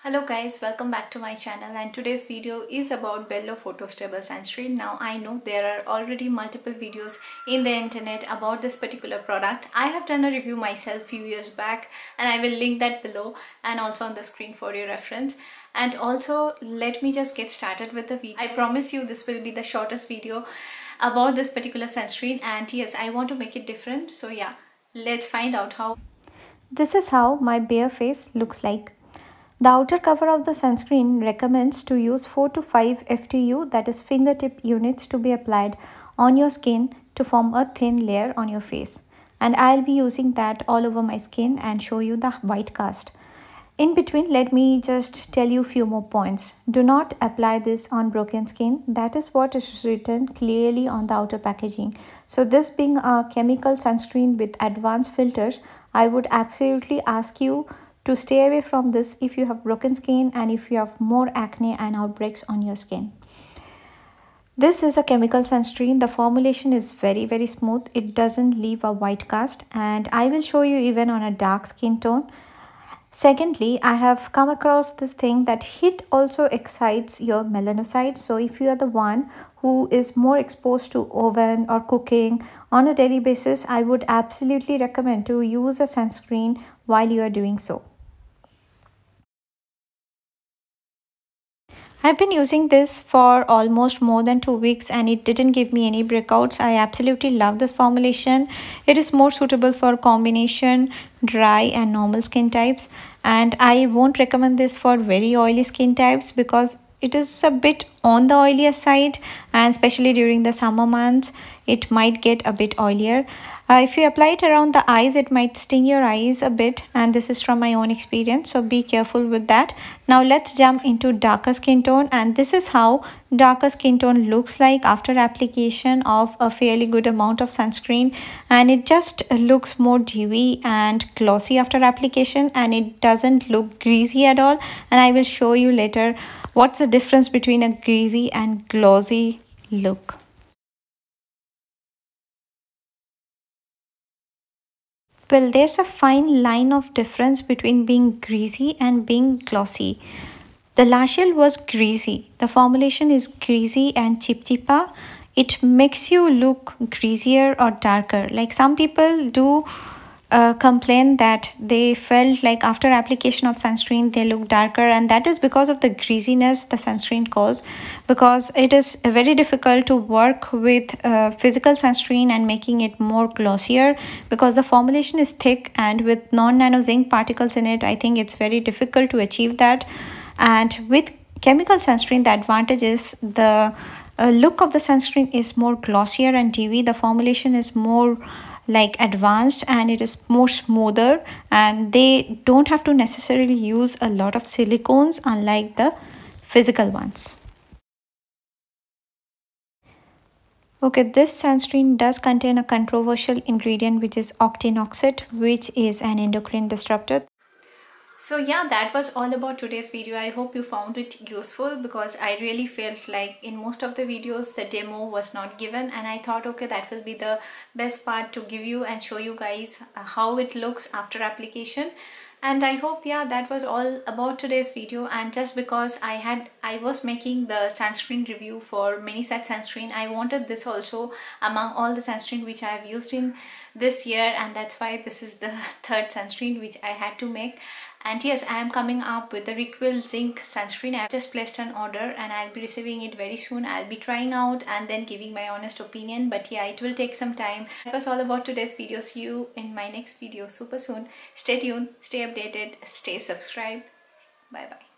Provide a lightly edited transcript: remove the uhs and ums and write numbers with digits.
Hello guys, welcome back to my channel, and today's video is about Bello Photo Stable Sunscreen. Now I know there are already multiple videos in the internet about this particular product. I have done a review myself few years back and I will link that below and also on the screen for your reference. And also let me just get started with the video. I promise you this will be the shortest video about this particular sunscreen, and yes, I want to make it different. So yeah, let's find out how. This is how my bare face looks like. The outer cover of the sunscreen recommends to use 4 to 5 FTU, that is fingertip units, to be applied on your skin to form a thin layer on your face. And I'll be using that all over my skin and show you the white cast. In between, let me just tell you a few more points. Do not apply this on broken skin. That is what is written clearly on the outer packaging. So this being a chemical sunscreen with advanced filters, I would absolutely ask you to stay away from this if you have broken skin and if you have more acne and outbreaks on your skin. This is a chemical sunscreen. The formulation is very smooth. It doesn't leave a white cast, and I will show you even on a dark skin tone. Secondly, I have come across this thing that heat also excites your melanocytes. So if you are the one who is more exposed to oven or cooking on a daily basis, I would absolutely recommend to use a sunscreen while you are doing so. I've been using this for almost more than 2 weeks and it didn't give me any breakouts. I absolutely love this formulation. It is more suitable for combination dry and normal skin types, and I won't recommend this for very oily skin types because it is a bit on the oilier side, and especially during the summer months it might get a bit oilier. If you apply it around the eyes, it might sting your eyes a bit, and this is from my own experience, so be careful with that. Now let's jump into darker skin tone, and this is how darker skin tone looks like after application of a fairly good amount of sunscreen, and it just looks more dewy and glossy after application, and it doesn't look greasy at all. And I will show you later what's the difference between a greasy and glossy look. Well, there's a fine line of difference between being greasy and being glossy. The Lashel was greasy. The formulation is greasy and chipchipa. It makes you look greasier or darker. Like some people do complain that they felt like after application of sunscreen they look darker, and that is because of the greasiness the sunscreen causes, because it is very difficult to work with physical sunscreen and making it more glossier because the formulation is thick and with non-nano zinc particles in it. I think it's very difficult to achieve that. And with chemical sunscreen, the advantage is the look of the sunscreen is more glossier and dewy. The formulation is more like advanced and it is more smoother, and they don't have to necessarily use a lot of silicones unlike the physical ones. Okay, this sunscreen does contain a controversial ingredient which is octinoxate, which is an endocrine disruptor. So yeah, that was all about today's video. I hope you found it useful because I really felt like in most of the videos the demo was not given, and I thought okay, that will be the best part to give you and show you guys how it looks after application. And I hope yeah, that was all about today's video. And just because I was making the sunscreen review for many such sunscreen, I wanted this also among all the sunscreen which I have used in this year, and that's why this is the third sunscreen which I had to make. And yes, I am coming up with the Requil Zinc sunscreen. I've just placed an order and I'll be receiving it very soon. I'll be trying out and then giving my honest opinion, but yeah, it will take some time. That was all about today's video. See you in my next video super soon. Stay tuned, stay updated, stay subscribed. Bye bye.